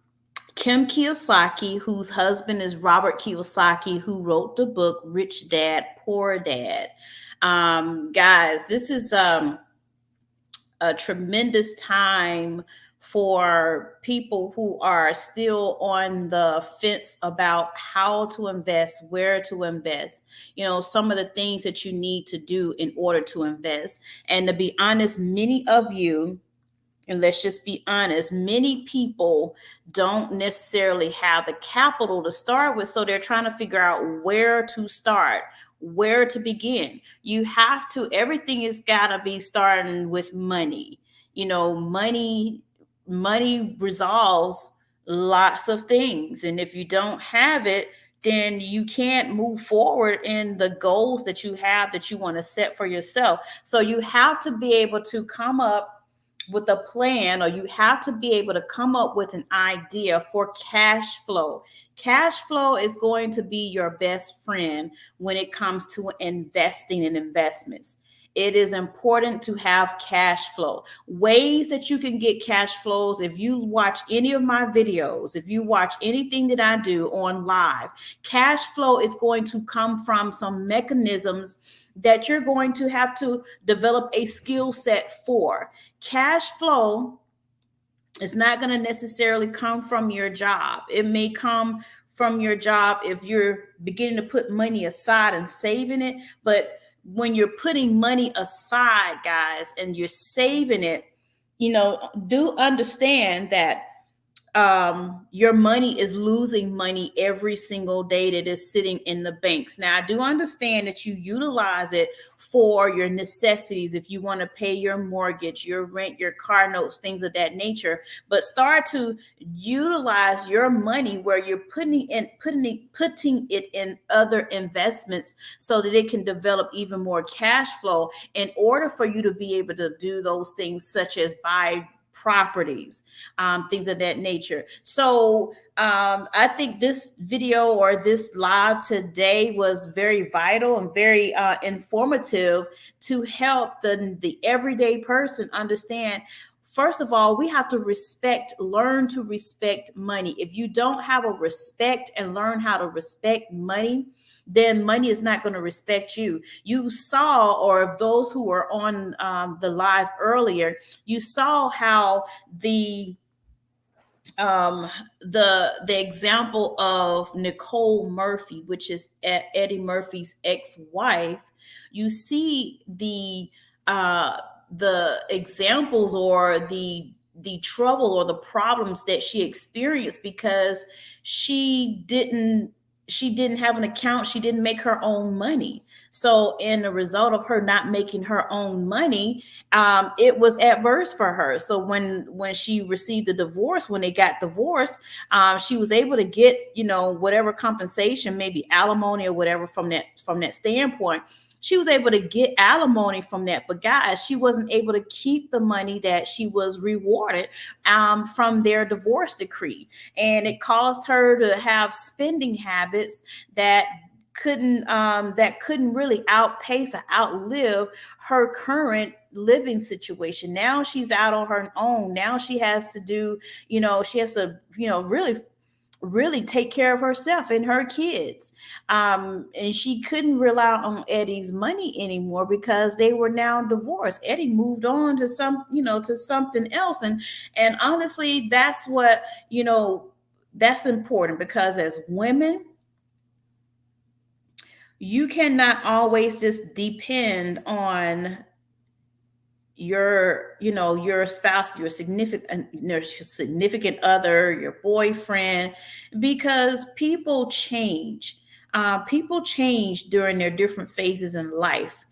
Kiyosaki, whose husband is Robert Kiyosaki, who wrote the book Rich Dad, Poor Dad. Guys, this is a tremendous time for people who are still on the fence about how to invest, where to invest, some of the things that you need to do in order to invest. And to be honest, many of you, and let's just be honest, many people don't necessarily have the capital to start with. So they're trying to figure out where to start, where to begin. You have to, everything has got to be starting with money. Money resolves lots of things. And if you don't have it, then you can't move forward in the goals that you have that you want to set for yourself. So you have to be able to come up with a plan, or you have to be able to come up with an idea for cash flow. Cash flow is going to be your best friend when it comes to investing in investments. It is important to have cash flow. Ways that you can get cash flows. If you watch any of my videos, if you watch anything that I do on live, cash flow is going to come from some mechanisms that you're going to have to develop a skill set for. Cash flow is not going to necessarily come from your job. It may come from your job if you're beginning to put money aside and saving it. But when you're putting money aside, guys, and you're saving it, do understand that your money is losing money every single day that is sitting in the banks. Now, I do understand that you utilize it for your necessities. If you want to pay your mortgage, your rent, your car notes, things of that nature, but start to utilize your money where you're putting it in other investments so that it can develop even more cash flow in order for you to be able to do those things, such as buy properties, things of that nature. So I think this video or this live today was very vital and very informative to help the everyday person understand. First of all, we have to learn to respect money. If you don't have a respect and learn how to respect money, then money is not going to respect you. You saw, or those who were on the live earlier, you saw how the example of Nicole Murphy, which is Eddie Murphy's ex-wife. You see the examples or the trouble or the problems that she experienced because she didn't have an account. She didn't make her own money. So in the result of her not making her own money, it was adverse for her. So when she received the divorce, when they got divorced, she was able to get, whatever compensation, maybe alimony or whatever from that standpoint. She was able to get alimony from that. But guys, she wasn't able to keep the money that she was rewarded from their divorce decree. And it caused her to have spending habits that couldn't really outpace or outlive her current living situation. Now she's out on her own. Now she has to do, she has to, really take care of herself and her kids. And she couldn't rely on Eddie's money anymore because they were now divorced. Eddie moved on to something else. And honestly, that's what, that's important, because as women, you cannot always just depend on your spouse, your significant other, your boyfriend, because people change. People change during their different phases in life.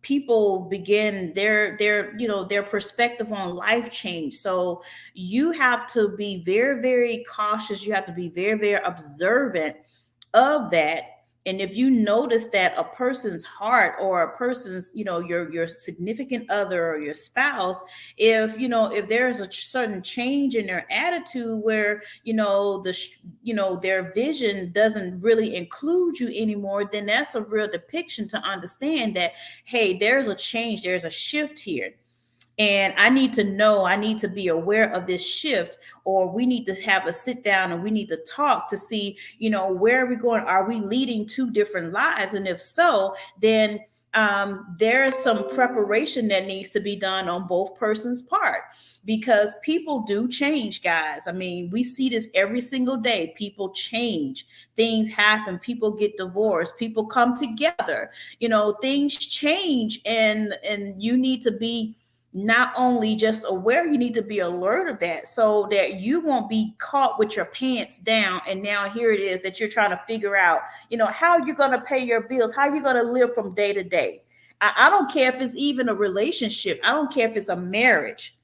People begin their perspective on life change. So you have to be very, very cautious. You have to be very, very observant of that. And if you notice that a person's heart or a person's, your significant other or your spouse, if there's a certain change in their attitude where, their vision doesn't really include you anymore, then that's a real depiction to understand that, hey, there's a change, there's a shift here. And I need to be aware of this shift, or we need to have a sit down and we need to talk to see, where are we going? Are we leading two different lives? And if so, then there's some preparation that needs to be done on both persons' part, because people do change, guys. I mean, we see this every single day. People change, things happen, people get divorced, people come together, things change, and you need to be not only just aware, you need to be alert of that, so that you won't be caught with your pants down. And now here it is that you're trying to figure out, how you're going to pay your bills, how you're going to live from day to day. I don't care if it's even a relationship. I don't care if it's a marriage.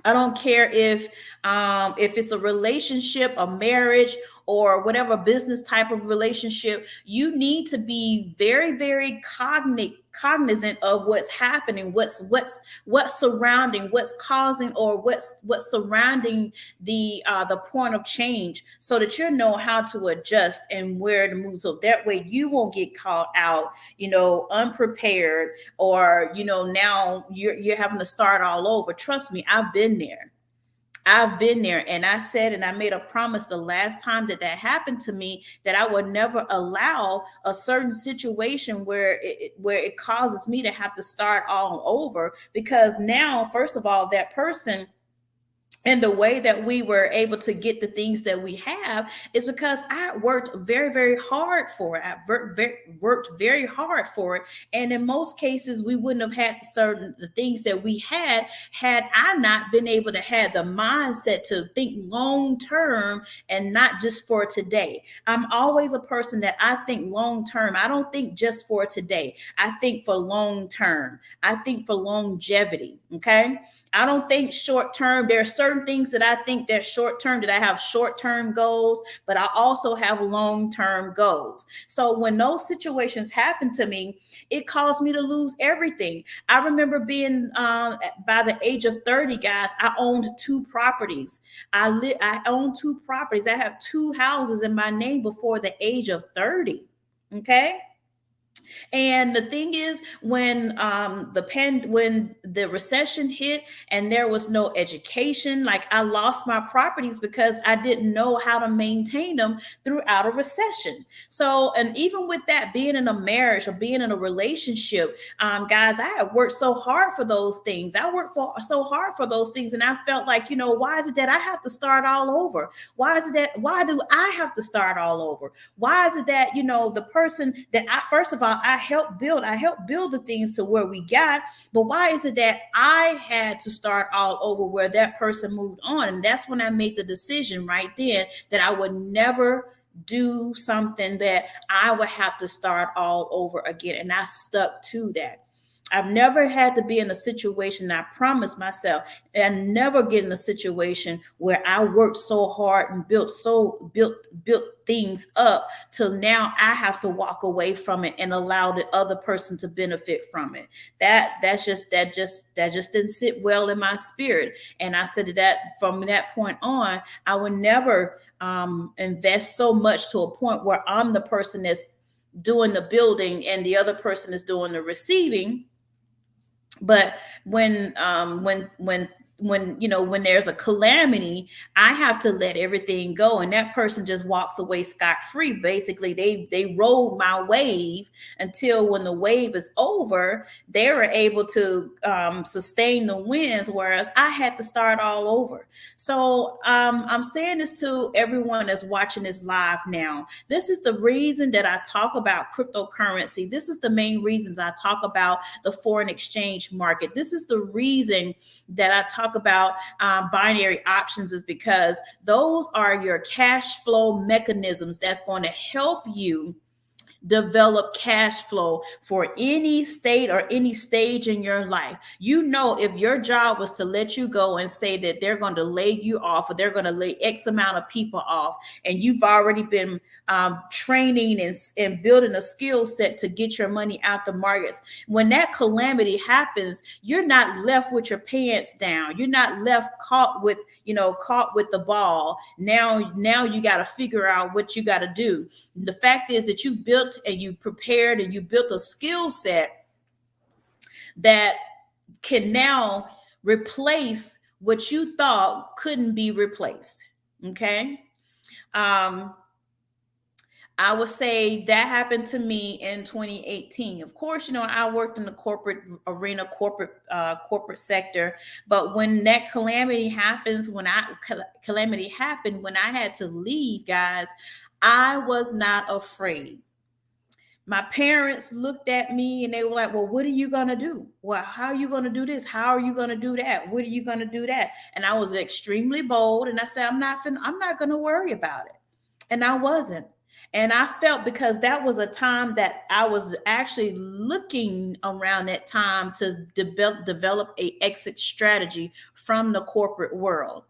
I don't care if it's a relationship, a marriage, or whatever business type of relationship. You need to be very, very cognizant of what's happening, what's surrounding, what's causing, or what's surrounding the point of change, so that you know how to adjust and where to move. So that way you won't get caught out, unprepared, or now you're having to start all over. Trust me, I've been there, and I said, and I made a promise the last time that happened to me, that I would never allow a certain situation where it causes me to have to start all over. Because now, first of all, that person, and the way that we were able to get the things that we have, is because I worked very, very hard for it. I worked very hard for it. And in most cases, we wouldn't have had the things that we had I not been able to have the mindset to think long term and not just for today. I'm always a person that I think long term. I don't think just for today. I think for long term. I think for longevity. Okay. I don't think short term. There are certain things that I think that short term, that I have short term goals, but I also have long term goals. So when those situations happen to me, it caused me to lose everything. I remember being by the age of 30, guys, I owned 2 properties. I owned 2 properties. I have 2 houses in my name before the age of 30. Okay. And the thing is, when when the recession hit and there was no education, like, I lost my properties because I didn't know how to maintain them throughout a recession. So, and even with that, being in a marriage or being in a relationship, guys, I had worked so hard for those things. I worked so hard for those things, and I felt like, why is it that I have to start all over? Why do I have to start all over? Why is it that, the person that first of all, I helped build the things to where we got, but why is it that I had to start all over where that person moved on? And that's when I made the decision right then that I would never do something that I would have to start all over again. And I stuck to that. I've never had to be in a situation, I promised myself, and never get in a situation where I worked so hard and built things up till now I have to walk away from it and allow the other person to benefit from it. That just didn't sit well in my spirit. And I said that from that point on, I would never invest so much to a point where I'm the person that's doing the building and the other person is doing the receiving. But when when there's a calamity, I have to let everything go, and that person just walks away scot-free. Basically, they rode my wave until when the wave is over, they were able to sustain the winds, whereas I had to start all over. So I'm saying this to everyone that's watching this live now. This is the reason that I talk about cryptocurrency. This is the main reasons I talk about the foreign exchange market. This is the reason that I talk about binary options, is because those are your cash flow mechanisms that's going to help you develop cash flow for any state or any stage in your life. If your job was to let you go and say that they're going to lay you off, or they're going to lay X amount of people off, and you've already been training and building a skill set to get your money out the markets, when that calamity happens, you're not left with your pants down. You're not left caught with the ball. Now you got to figure out what you got to do. The fact is that you built and you prepared and you built a skill set that can now replace what you thought couldn't be replaced. Okay. I would say that happened to me in 2018. Of course, I worked in the corporate arena, corporate sector. But when that calamity happened, when I had to leave, guys, I was not afraid. My parents looked at me and they were like, well, what are you going to do? Well, how are you going to do this? How are you going to do that? What are you going to do that? And I was extremely bold. And I said, I'm not going to worry about it. And I wasn't. And I felt, because that was a time that I was actually looking around that time to develop a exit strategy from the corporate world,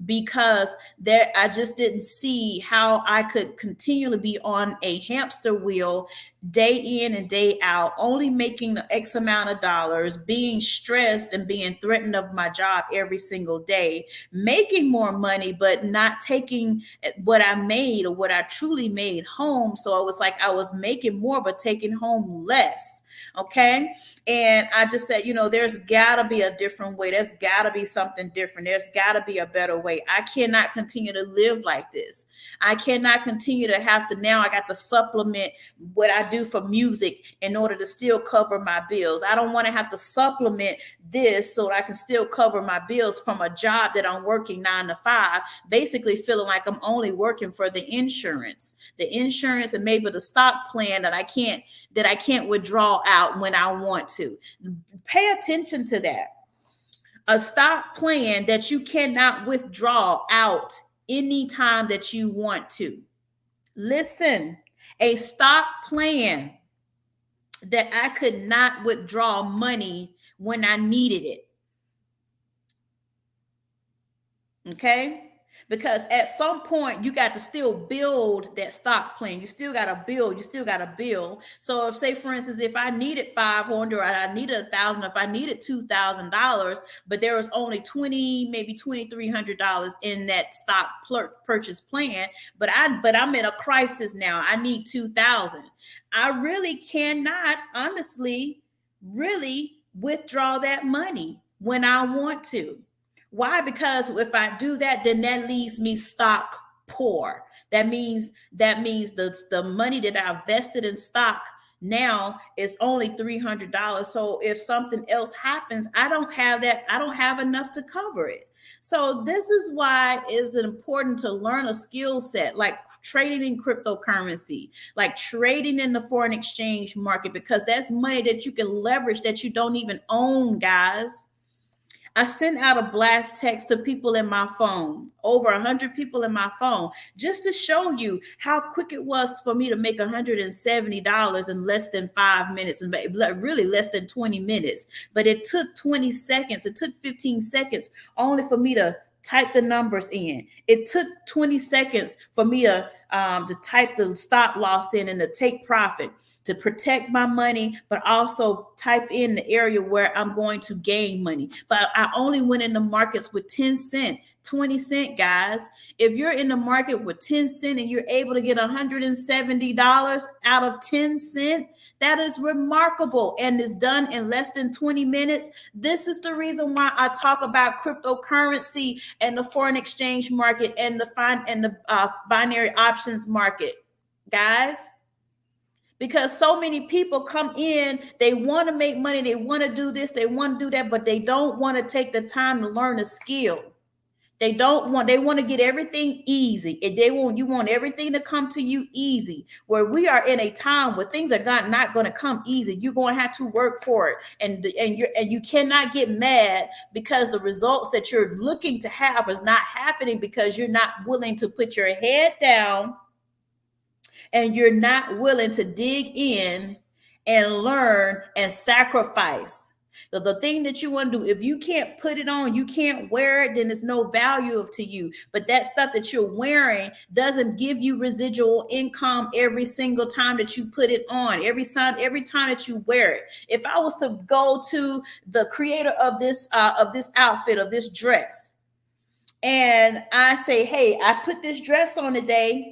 because there I just didn't see how I could continually be on a hamster wheel day in and day out, only making the X amount of dollars, being stressed and being threatened of my job every single day, making more money, but not taking what I made or what I truly made home. So it was like I was making more, but taking home less. Okay. And I just said, there's got to be a different way. There's got to be something different. There's got to be a better way. I cannot continue to live like this. I cannot continue to have to, now I got to supplement what I do for music in order to still cover my bills. I don't want to have to supplement this so that I can still cover my bills from a job that I'm working 9 to 5, basically feeling like I'm only working for the insurance and maybe the stock plan that I can't withdraw out when I want to. Pay attention to that. A stock plan that you cannot withdraw out anytime that you want to. Listen, a stock plan that I could not withdraw money when I needed it. Okay? Because at some point you got to still build that stock plan. You still got to build. So if, say for instance, if I needed 500 or I needed 1,000, if I needed $2,000, but there was only maybe $2,300 in that stock purchase plan, but I'm in a crisis now. I need 2,000. I really cannot honestly really withdraw that money when I want to. Why? Because if I do that, then that leaves me stock poor. That means the money that I invested in stock now is only $300. So if something else happens, I don't have that. I don't have enough to cover it. So this is why it's important to learn a skill set like trading in cryptocurrency, like trading in the foreign exchange market, because that's money that you can leverage that you don't even own, guys. I sent out a blast text to people in my phone, over 100 people in my phone, just to show you how quick it was for me to make $170 in less than 5 minutes, and really less than 20 minutes. But it took 20 seconds. It took 15 seconds only for me to type the numbers in. It took 20 seconds for me to type the stop loss in and to take profit, to protect my money, but also type in the area where I'm going to gain money. But I only went in the markets with 10 cent, 20 cent, guys. If you're in the market with 10 cent and you're able to get $170 out of 10 cent, that is remarkable, and is done in less than 20 minutes. This is the reason why I talk about cryptocurrency and the foreign exchange market and the binary options market, guys. Because so many people come in, they want to make money, they want to do this, they want to do that, but they don't want to take the time to learn a skill. They want to get everything easy. You want everything to come to you easy. Where we are in a time where things are not going to come easy. You're going to have to work for it. And you cannot get mad because the results that you're looking to have is not happening, because you're not willing to put your head down and you're not willing to dig in and learn and sacrifice. So the thing that you want to do, if you can't put it on, you can't wear it, then it's no value to you. But that stuff that you're wearing doesn't give you residual income every single time that you put it on, every time that you wear it. If I was to go to the creator of this outfit, of this dress, and I say, hey, I put this dress on today,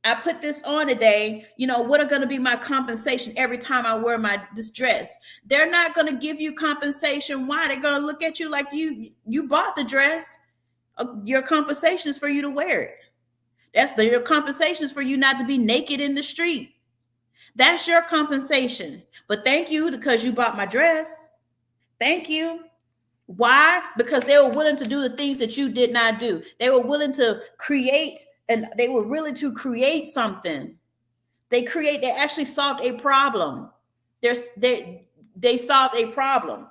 what are going to be my compensation every time I wear this dress? They're not going to give you compensation. Why? They're going to look at you like you bought the dress. Your compensation is for you to wear it. Your compensation is for you not to be naked in the street. That's your compensation. But thank you, because you bought my dress. Thank you. Why? Because they were willing to do the things that you did not do. They were willing to create, and they were willing to create something. They actually solved a problem. They solved a problem.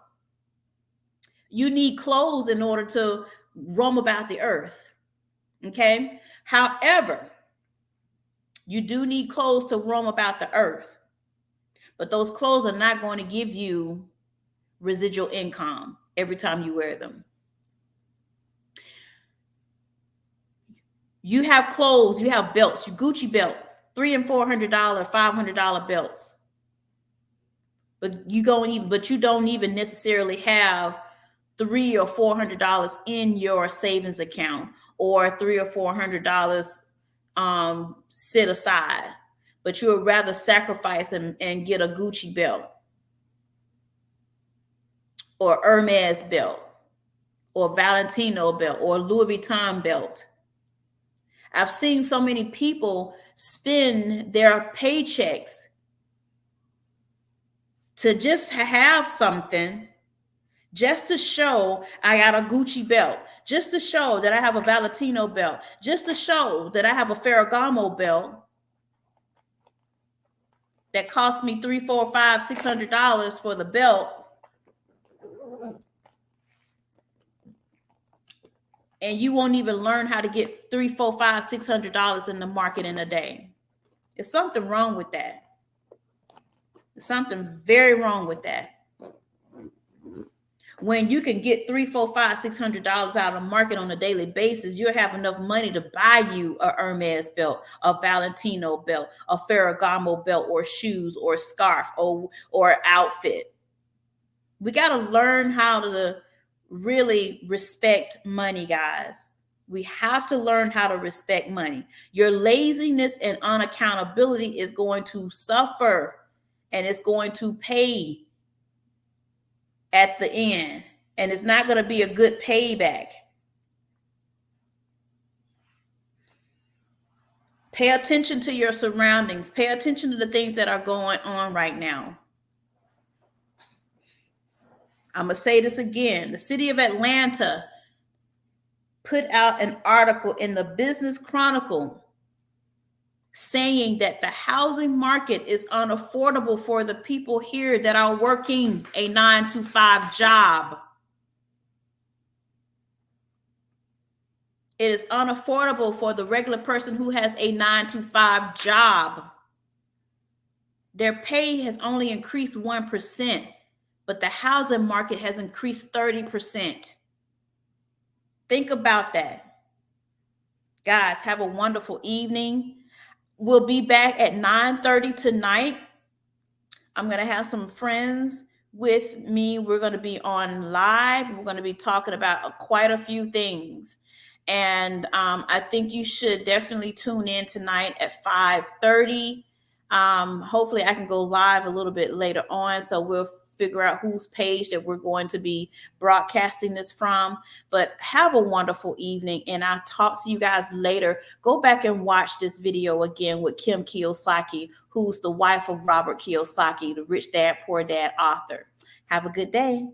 You need clothes in order to roam about the earth. Okay. However, You do need clothes to roam about the earth, but those clothes are not going to give you residual income every time you wear them. You have clothes, you have belts, your Gucci belt, $300 and $400, $500 belts. But you don't even necessarily have $300 or $400 in your savings account, or $300 or $400 set aside. But you would rather sacrifice and get a Gucci belt, or Hermes belt, or Valentino belt, or Louis Vuitton belt. I've seen so many people spend their paychecks to just have something, just to show I got a Gucci belt, just to show that I have a Valentino belt, just to show that I have a Ferragamo belt that cost me $300, $400, $500, $600 for the belt. And you won't even learn how to get $300, $400, $500, $600 in the market in a day. There's something wrong with that. There's something very wrong with that. When you can get $300, $400, $500, $600 out of the market on a daily basis, you'll have enough money to buy you a Hermes belt, a Valentino belt, a Ferragamo belt, or shoes, or scarf, or outfit. We got to learn how to really respect money, guys. We have to learn how to respect money. Your laziness and unaccountability is going to suffer, and it's going to pay at the end, and it's not going to be a good payback. Pay attention to your surroundings. Pay attention to the things that are going on right now. I'm going to say this again. The city of Atlanta put out an article in the Business Chronicle saying that the housing market is unaffordable for the people here that are working a 9-to-5 job. It is unaffordable for the regular person who has a 9-to-5 job. Their pay has only increased 1%, but the housing market has increased 30%. Think about that. Guys, have a wonderful evening. We'll be back at 9:30 tonight. I'm going to have some friends with me. We're going to be on live. We're going to be talking about quite a few things. And I think you should definitely tune in tonight at 5:30. Hopefully I can go live a little bit later on, so we'll figure out whose page that we're going to be broadcasting this from. But have a wonderful evening, and I'll talk to you guys later. Go back and watch this video again with Kim Kiyosaki, who's the wife of Robert Kiyosaki, the Rich Dad, Poor Dad author. Have a good day.